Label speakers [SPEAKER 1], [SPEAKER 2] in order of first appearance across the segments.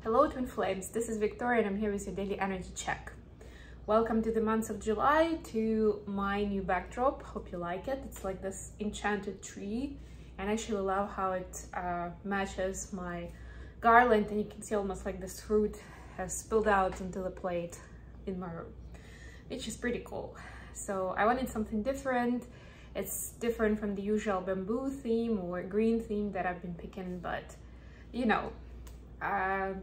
[SPEAKER 1] Hello Twin Flames, this is Victoria and I'm here with your daily energy check. Welcome to the month of July, to my new backdrop. Hope you like it. It's like this enchanted tree and I actually love how it matches my garland, and you can see almost like this fruit has spilled out into the plate in my room, which is pretty cool. So I wanted something different. It's different from the usual bamboo theme or green theme that I've been picking, but you know,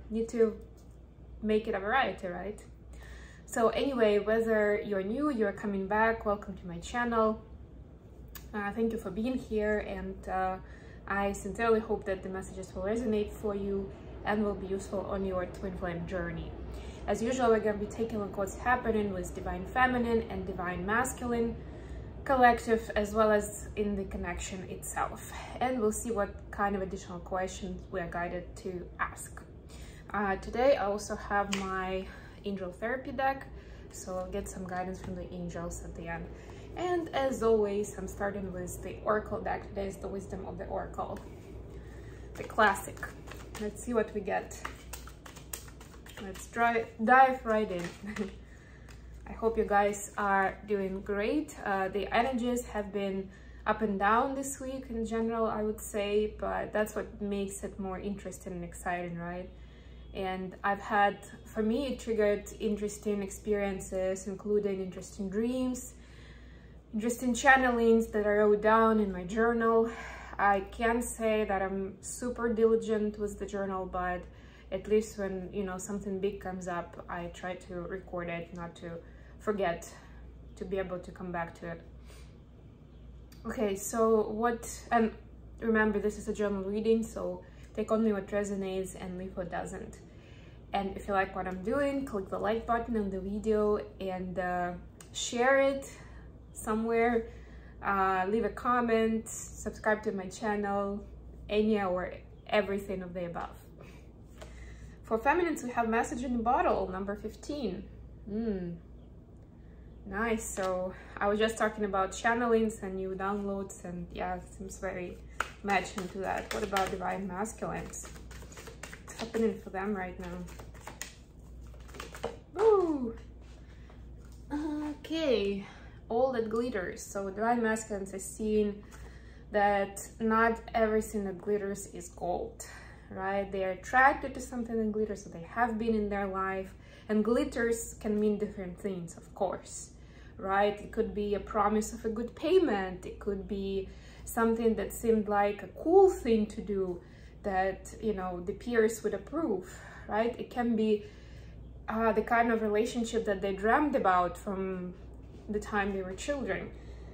[SPEAKER 1] need to make it a variety, right? So anyway, whether you're new, you're coming back, welcome to my channel. Thank you for being here, and I sincerely hope that the messages will resonate for you and will be useful on your twin flame journey. As usual, we're going to be taking a look what's happening with divine feminine and divine masculine collective, as well as in the connection itself, and we'll see what kind of additional questions we are guided to ask. Today I also have my angel therapy deck, so I'll get some guidance from the angels at the end. And as always, I'm starting with the oracle deck. Today is the wisdom of the oracle, the classic. Let's see what we get. Let's dive right in. I hope you guys are doing great. The energies have been up and down this week in general, I would say, but that's what makes it more interesting and exciting, right? And I've had, for me, it triggered interesting experiences, including interesting dreams, interesting channelings that I wrote down in my journal. I can't say that I'm super diligent with the journal, but at least when, you know, something big comes up, I try to record it, not to forget, to be able to come back to it. Okay, so and remember, this is a journal reading, so take only what resonates and leave what doesn't. And if you like what I'm doing, click the like button on the video and share it somewhere, leave a comment, subscribe to my channel, any or everything of the above. For feminines, we have message in the bottle, number 15. Nice. So I was just talking about channelings and new downloads, and yeah, it seems very matching to that. What about divine masculines? What's happening for them right now? Ooh. Okay, all that glitters. So divine masculines are seeing that not everything that glitters is gold, right? They are attracted to something that glitters, so they have been in their life, and glitters can mean different things, of course, right? It could be a promise of a good payment, it could be something that seemed like a cool thing to do that, you know, the peers would approve, right? It can be the kind of relationship that they dreamed about from the time they were children,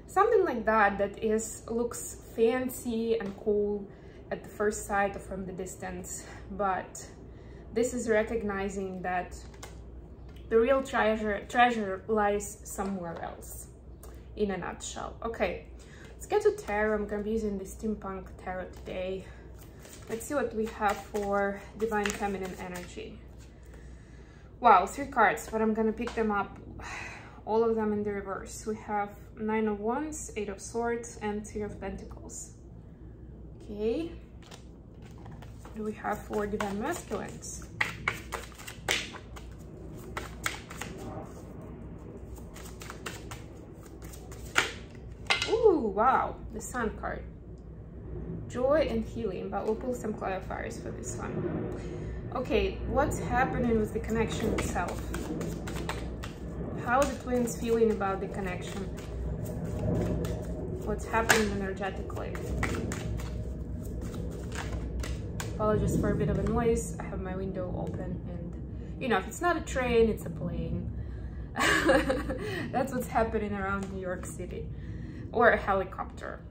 [SPEAKER 1] something like that, that looks fancy and cool at the first sight or from the distance, but this is recognizing that the real treasure lies somewhere else, in a nutshell. Okay, let's get to tarot. I'm gonna be using the steampunk tarot today. Let's see what we have for divine feminine energy. Wow, 3 cards, but I'm gonna pick them up, all of them in the reverse. We have 9 of Wands, 8 of Swords, and 3 of Pentacles. Okay, what do we have for divine masculines? Ooh, wow, the Sun card. Joy and healing, but we'll pull some clarifiers for this one. Okay, what's happening with the connection itself? How are the twins feeling about the connection? What's happening energetically? Apologies for a bit of a noise. I have my window open, and you know, if it's not a train, it's a plane. That's what's happening around New York City. Or a helicopter.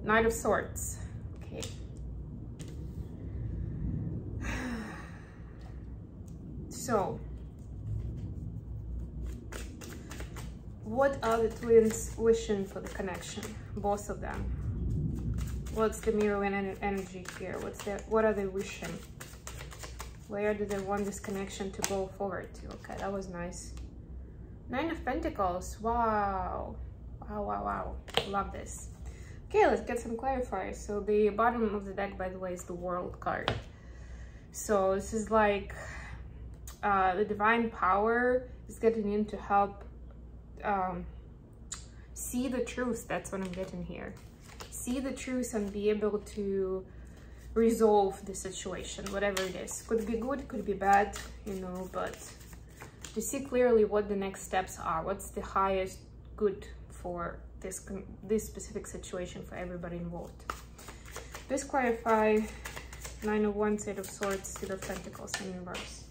[SPEAKER 1] Knight of Swords. Okay. So, what are the twins wishing for the connection? Both of them. What's the mirroring energy here? What are they wishing? Where do they want this connection to go forward to? Okay, that was nice. 9 of Pentacles. Wow. Wow, wow, wow. Love this. Okay, let's get some clarifiers. So the bottom of the deck, by the way, is the World card. So this is like the divine power is getting in to help see the truth. That's what I'm getting here. See the truth and be able to resolve the situation, whatever it is. Could be good, could be bad, you know, but to see clearly what the next steps are, what's the highest good for this specific situation for everybody involved. Please clarify 9 of Wands, 8 of Swords, 2 of Pentacles in reverse.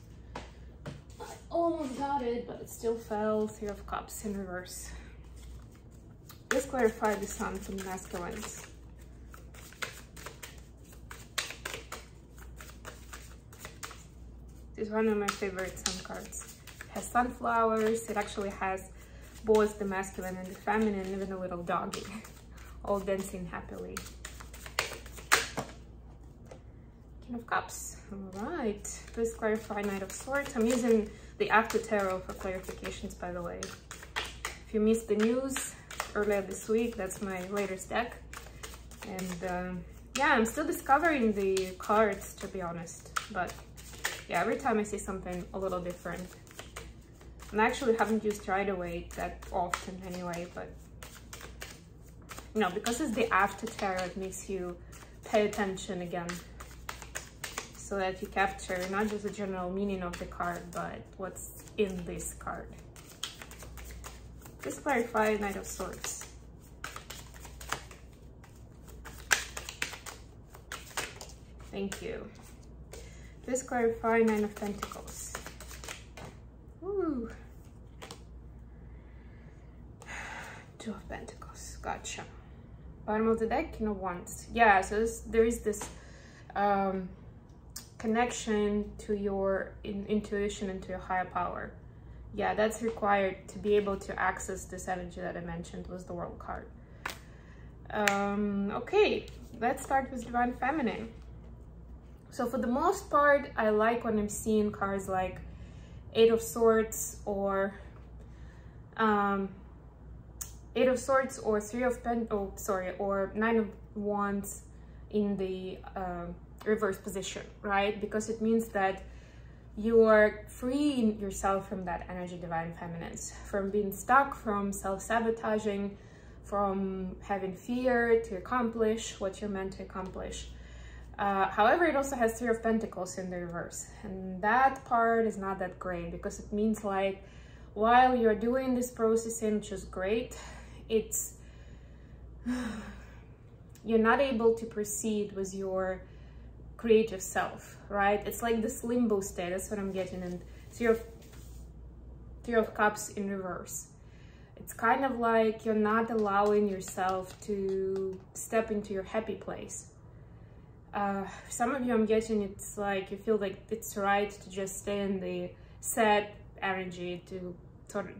[SPEAKER 1] I almost got it, but it still fell. 3 of Cups in reverse. Please clarify the Sun from the masculines. This is one of my favorite Sun cards. It has sunflowers. It actually has both the masculine and the feminine, and even a little doggy, all dancing happily. King of Cups. All right. Please clarify Knight of Swords. I'm using the After Tarot for clarifications, by the way. If you missed the news earlier this week, that's my latest deck. And yeah, I'm still discovering the cards, to be honest. But yeah, every time I see something a little different. And I actually haven't used Rider-Waite that often anyway, but you know, because it's the After Tarot, it makes you pay attention again, so that you capture not just the general meaning of the card, but what's in this card. Please clarify Knight of Swords. Thank you. Please clarify 9 of Pentacles. Ooh. 2 of Pentacles. Gotcha. Bottom of the deck, King of Wands. Yeah, so there is this connection to your intuition and to your higher power. Yeah, that's required to be able to access this energy that I mentioned, was the World card. Okay, let's start with Divine Feminine. So for the most part, I like when I'm seeing cards like 8 of Swords or 8 of Swords or 3 of or 9 of Wands in the reverse position, right? Because it means that you are freeing yourself from that energy, Divine Feminines, from being stuck, from self-sabotaging, from having fear to accomplish what you're meant to accomplish. However, it also has 3 of Pentacles in the reverse, and that part is not that great, because it means like while you're doing this processing, which is great, it's you're not able to proceed with your creative self, right? It's like this limbo state. That's what I'm getting. And 3 of Cups in reverse. It's kind of like you're not allowing yourself to step into your happy place. Some of you, I'm getting, it's like you feel like it's right to just stay in the sad energy, to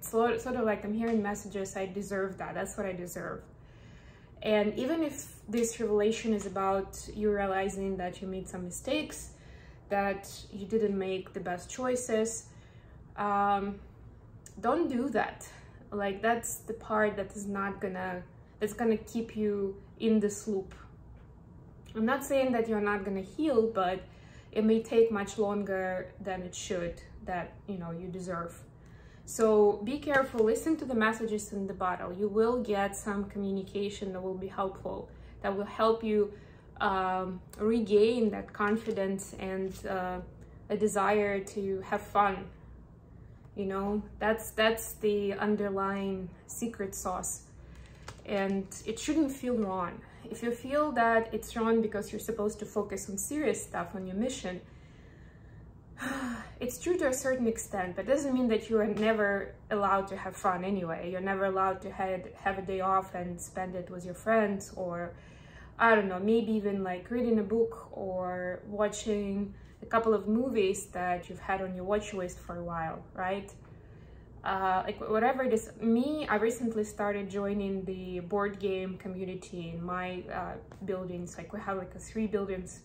[SPEAKER 1] sort of like I'm hearing messages, I deserve that, that's what I deserve. And even if this revelation is about you realizing that you made some mistakes, that you didn't make the best choices, don't do that. Like, that's the part that is not that's gonna keep you in this loop. I'm not saying that you're not gonna heal, but it may take much longer than it should, that you know you deserve. So be careful, listen to the messages in the bottle. You will get some communication that will be helpful, that will help you regain that confidence and a desire to have fun. You know, that's the underlying secret sauce, and it shouldn't feel wrong. If you feel that it's wrong because you're supposed to focus on serious stuff, on your mission, it's true to a certain extent, but it doesn't mean that you are never allowed to have fun anyway. You're never allowed to have a day off and spend it with your friends, or I don't know, maybe even like reading a book or watching a couple of movies that you've had on your watch list for a while, right? Like whatever it is. Me, I recently started joining the board game community in my buildings. Like we have like 3 buildings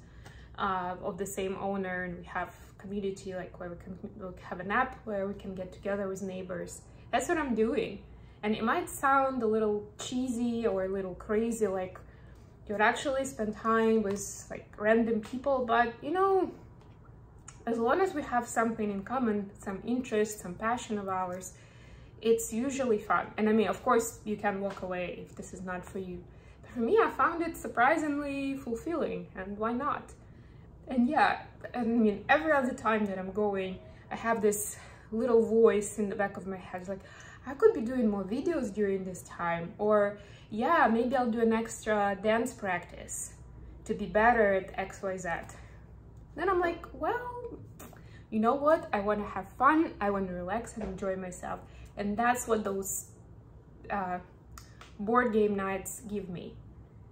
[SPEAKER 1] of the same owner, and we have community like where we can have an app where we can get together with neighbors. That's what I'm doing. And it might sound a little cheesy or a little crazy, like you would actually spend time with like random people, but you know, as long as we have something in common, some interest, some passion of ours, it's usually fun. And I mean, of course, you can walk away if this is not for you. But for me, I found it surprisingly fulfilling, and why not? And yeah, I mean, every other time that I'm going, I have this little voice in the back of my head, like, I could be doing more videos during this time, or yeah, maybe I'll do an extra dance practice to be better at XYZ. Then I'm like, well, you know what? I want to have fun, I want to relax and enjoy myself. And that's what those board game nights give me.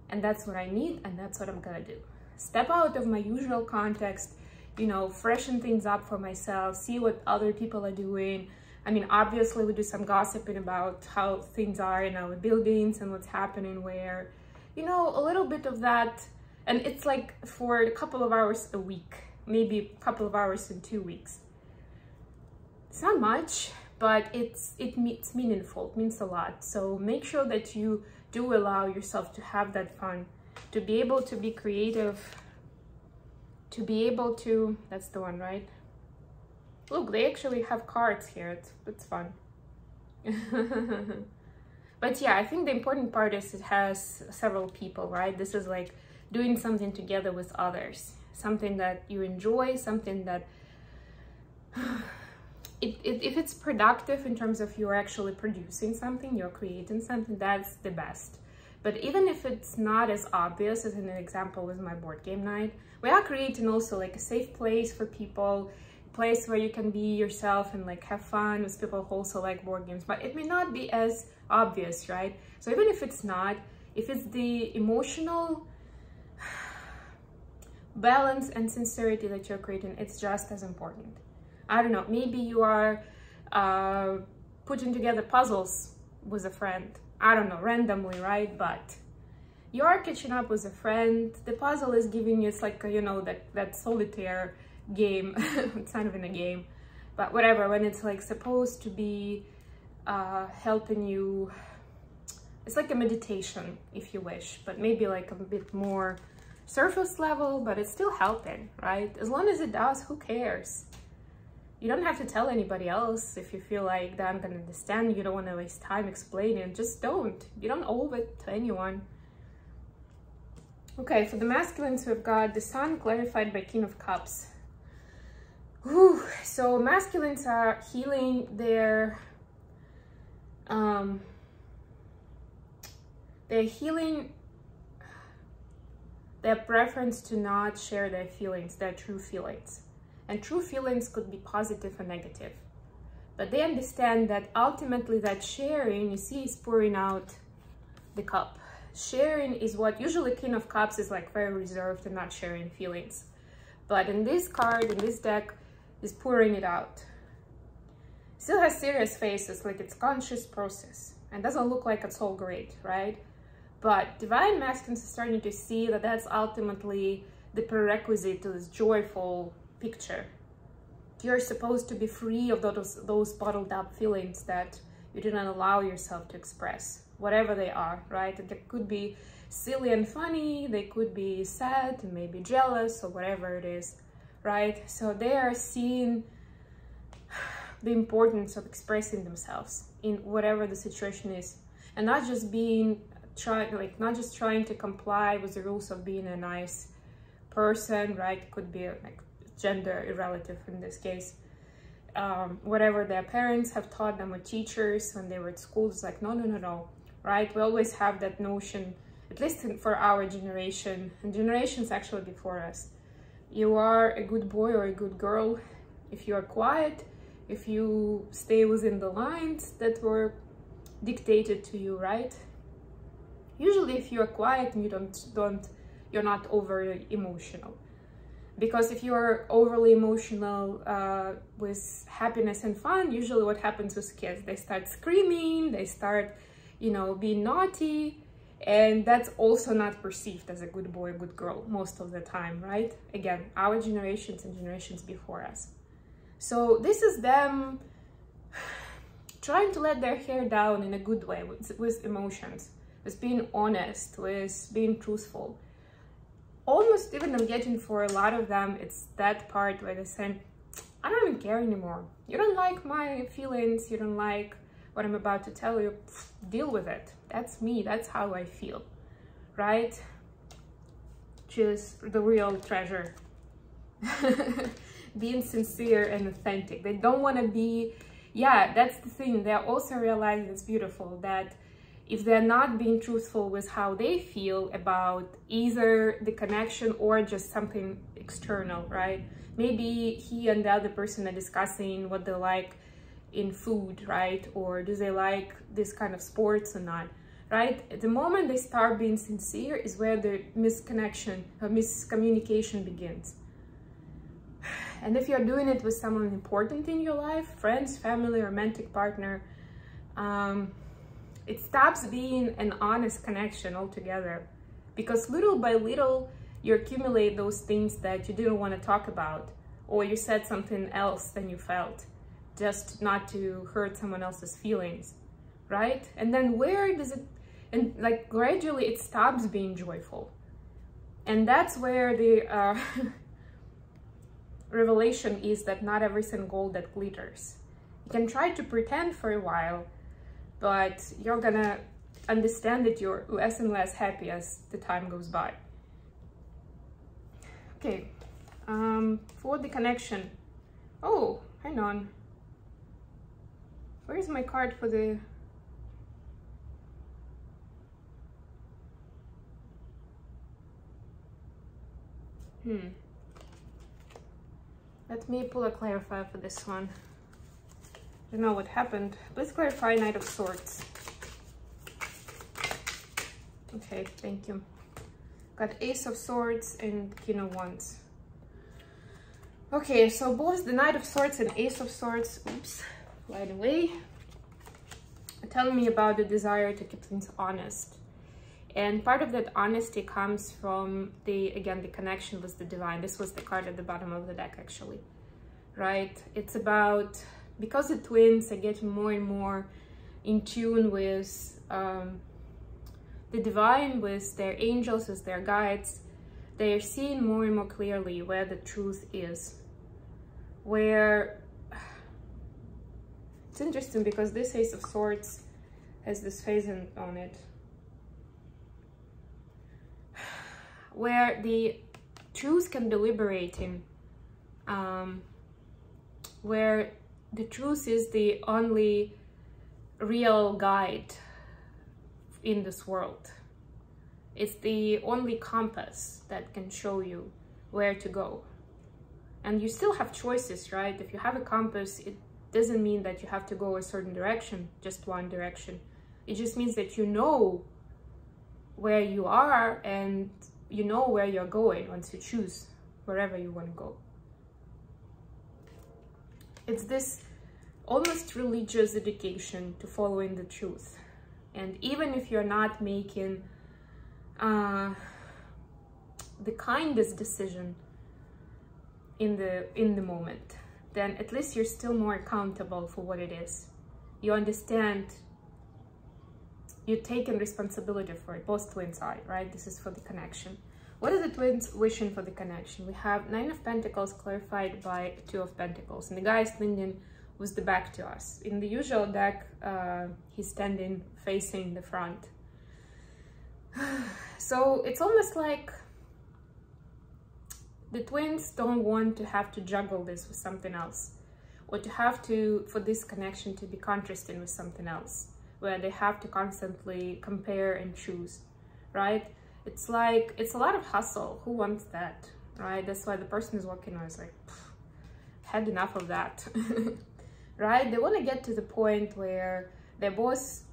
[SPEAKER 1] And that's what I need, and that's what I'm gonna do. Step out of my usual context, you know, freshen things up for myself, see what other people are doing. I mean, obviously we do some gossiping about how things are in our buildings and what's happening where, you know, a little bit of that. And it's like for a couple of hours a week, maybe a couple of hours in 2 weeks. It's not much, but it's meaningful, it means a lot. So make sure that you do allow yourself to have that fun, to be able to be creative, to be able to, that's the one, right? Look, they actually have cards here, it's fun. But yeah, I think the important part is it has several people, right? This is like doing something together with others, something that you enjoy, something that if it's productive in terms of you're actually producing something, you're creating something, that's the best. But even if it's not as obvious as in an example with my board game night, we are creating also like a safe place for people, a place where you can be yourself and like have fun with people who also like board games, but it may not be as obvious, right? So even if it's not, if it's the emotional balance and sincerity that you're creating, it's just as important. I don't know, maybe you are putting together puzzles with a friend. I don't know, randomly, right? But you are catching up with a friend. The puzzle is giving you, it's like, you know, that solitaire game. It's not even a game, but whatever, when it's like supposed to be helping you. It's like a meditation, if you wish, but maybe like a bit more surface level, but it's still helping, right? As long as it does, who cares? You don't have to tell anybody else if you feel like that I'm gonna understand. You don't want to waste time explaining. Just don't. You don't owe it to anyone. Okay, for the masculines, we've got the Sun clarified by King of Cups. Whew. So masculines are healing their they're healing their preference to not share their feelings, their true feelings. And true feelings could be positive or negative. But they understand that ultimately that sharing, you see, is pouring out the cup. Sharing is what usually King of Cups is like very reserved and not sharing feelings. But in this card, in this deck, is pouring it out. Still has serious faces, like it's conscious process. And doesn't look like it's all great, right? But Divine Masculines are starting to see that that's ultimately the prerequisite to this joyful picture. You're supposed to be free of those bottled up feelings that you didn't allow yourself to express, whatever they are, right? And they could be silly and funny, they could be sad and maybe jealous or whatever it is, right? So they are seeing the importance of expressing themselves in whatever the situation is, and not just trying to comply with the rules of being a nice person, right? It could be like gender irrelative in this case. Whatever their parents have taught them or teachers when they were at school, it's like, no, right? We always have that notion, at least for our generation and generations actually before us. You are a good boy or a good girl if you are quiet, if you stay within the lines that were dictated to you, right? Usually if you are quiet and you're not overly emotional. Because if you are overly emotional with happiness and fun, usually what happens with kids, they start screaming, they start, you know, being naughty, and that's also not perceived as a good boy or good girl most of the time, right? Again, our generations and generations before us. So this is them trying to let their hair down in a good way with emotions, with being honest, with being truthful. almost even I'm getting for a lot of them, it's that part where they say, I don't even care anymore. You don't like my feelings, you don't like what I'm about to tell you, deal with it. That's me, that's how I feel, right? Just the real treasure. Being sincere and authentic. They don't want to be, yeah, that's the thing. They also realize it's beautiful that if they're not being truthful with how they feel about either the connection or just something external, right? Maybe he and the other person are discussing what they like in food, right? Or do they like this kind of sports or not, right? At the moment they start being sincere is where the misconnection or miscommunication begins. And if you're doing it with someone important in your life, friends, family, romantic partner, it stops being an honest connection altogether, because little by little you accumulate those things that you didn't want to talk about, or you said something else than you felt, just not to hurt someone else's feelings, right? And then where does it, and like gradually it stops being joyful. And that's where the revelation is that not everything gold that glitters. You can try to pretend for a while, but you're gonna understand that you're less and less happy as the time goes by. Okay, for the connection. Oh, hang on. Where's my card for the... Let me pull a clarifier for this one. I don't know what happened. Please clarify Knight of Swords. Okay, thank you. Got Ace of Swords and King of Wands. Okay, so both the Knight of Swords and Ace of Swords, oops, right away, are telling me about the desire to keep things honest. And part of that honesty comes from the connection with the divine. This was the card at the bottom of the deck, actually, right? It's about, because the twins are getting more and more in tune with the divine, with their angels, with their guides, they are seeing more and more clearly where the truth is. Where, it's interesting because this Ace of Swords has this phasing on it, where the truth can be liberating, where the truth is the only real guide in this world. It's the only compass that can show you where to go. And you still have choices, right? If you have a compass, it doesn't mean that you have to go a certain direction, just one direction. It just means that you know where you are and you know where you're going once you choose wherever you want to go. It's this almost religious dedication to following the truth. And even if you're not making the kindest decision in the moment, then at least you're still more accountable for what it is. You understand, you're taking responsibility for it. Both twins are, right? This is for the connection. What are the twins wishing for the connection? We have Nine of Pentacles clarified by Two of Pentacles, and the guy is leaning with the back to us. In the usual deck, he's standing facing the front. So it's almost like the twins don't want to have to juggle this with something else, or to have to, for this connection to be contrasting with something else, where they have to constantly compare and choose, right? It's like, it's a lot of hustle. Who wants that, right? That's why the person is walking on is like, had enough of that, right? They want to get to the point where they're both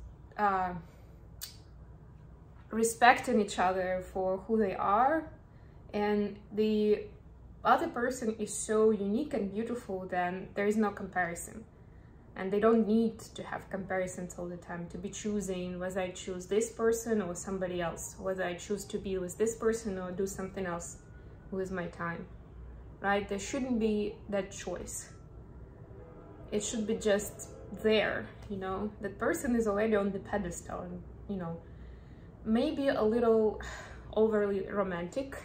[SPEAKER 1] respecting each other for who they are, and the other person is so unique and beautiful, then there is no comparison. And they don't need to have comparisons all the time, to be choosing whether I choose this person or somebody else, whether I choose to be with this person or do something else with my time, right? There shouldn't be that choice. It should be just there, you know? That person is already on the pedestal, and, you know, maybe a little overly romantic,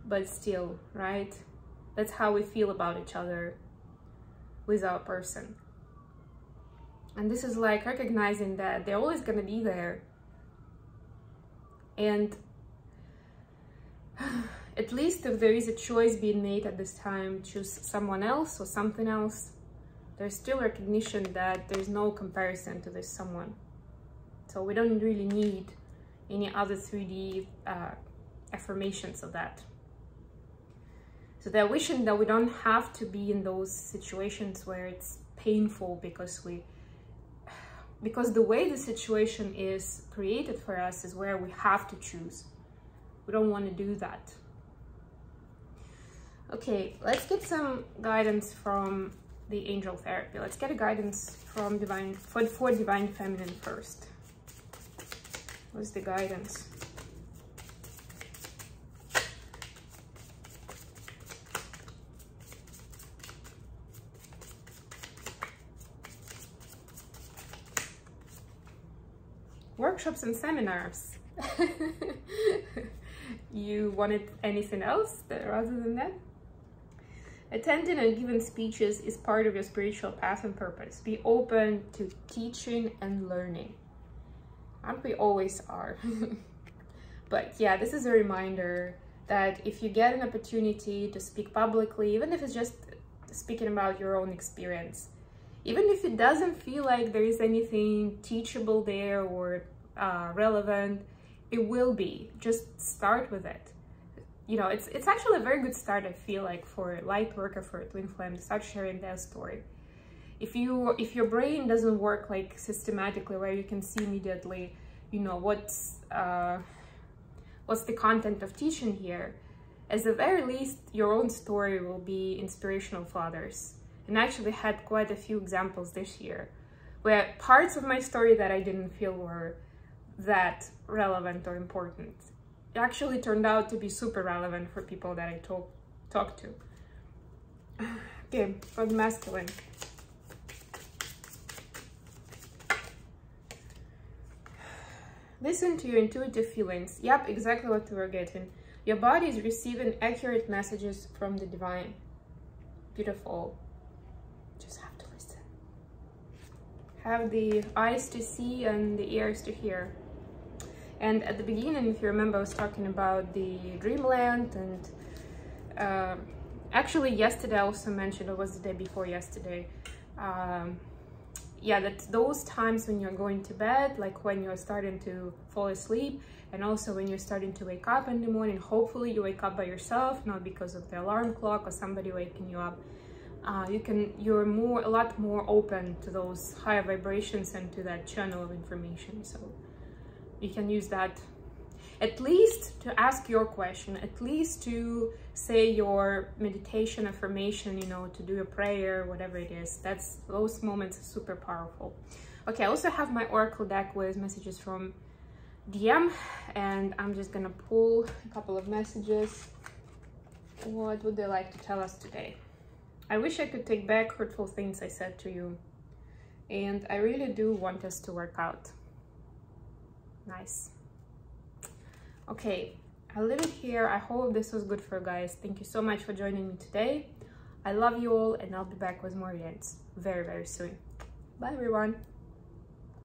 [SPEAKER 1] but still, right? That's how we feel about each other with our person. And this is like recognizing that they're always gonna be there. And at least if there is a choice being made at this time, choose someone else or something else, there's still recognition that there's no comparison to this someone. So we don't really need any other 3D affirmations of that. So they're wishing that we don't have to be in those situations where it's painful because the way the situation is created for us is where we have to choose. We don't want to do that. Okay, let's get some guidance from the angel therapy. Let's get a guidance from for divine feminine first. What's the guidance? Workshops and seminars. You wanted anything else rather than that? Attending and giving speeches is part of your spiritual path and purpose. Be open to teaching and learning. And we always are. But yeah, this is a reminder that if you get an opportunity to speak publicly, even if it's just speaking about your own experience, even if it doesn't feel like there is anything teachable there or relevant, it will be. Just start with it. You know, it's actually a very good start, I feel like, for light worker, for a twin flame, to start sharing their story. If your brain doesn't work like systematically, where you can see immediately, you know, what's the content of teaching here, at the very least, your own story will be inspirational for others. And I actually had quite a few examples this year where parts of my story that I didn't feel were that relevant or important actually turned out to be super relevant for people that I talked to. Okay, for the masculine. Listen to your intuitive feelings. Yep, exactly what we were getting. Your body is receiving accurate messages from the divine. Beautiful. Just have to listen. Have the eyes to see and the ears to hear. And at the beginning, if you remember, I was talking about the dreamland, and actually yesterday I also mentioned, it was the day before yesterday, yeah, that those times when you're going to bed, like when you're starting to fall asleep, and also when you're starting to wake up in the morning, hopefully you wake up by yourself, not because of the alarm clock or somebody waking you up. You're a lot more open to those higher vibrations and to that channel of information. So you can use that at least to ask your question, at least to say your meditation affirmation, you know, to do a prayer, whatever it is. Those moments are super powerful. Okay, I also have my oracle deck with messages from DM, and I'm just gonna pull a couple of messages. What would they like to tell us today? I wish I could take back hurtful things I said to you, and I really do want us to work out. Nice. Okay, I'll leave it here. I hope this was good for you guys. Thank you so much for joining me today. I love you all, and I'll be back with more readings very, very soon. Bye, everyone.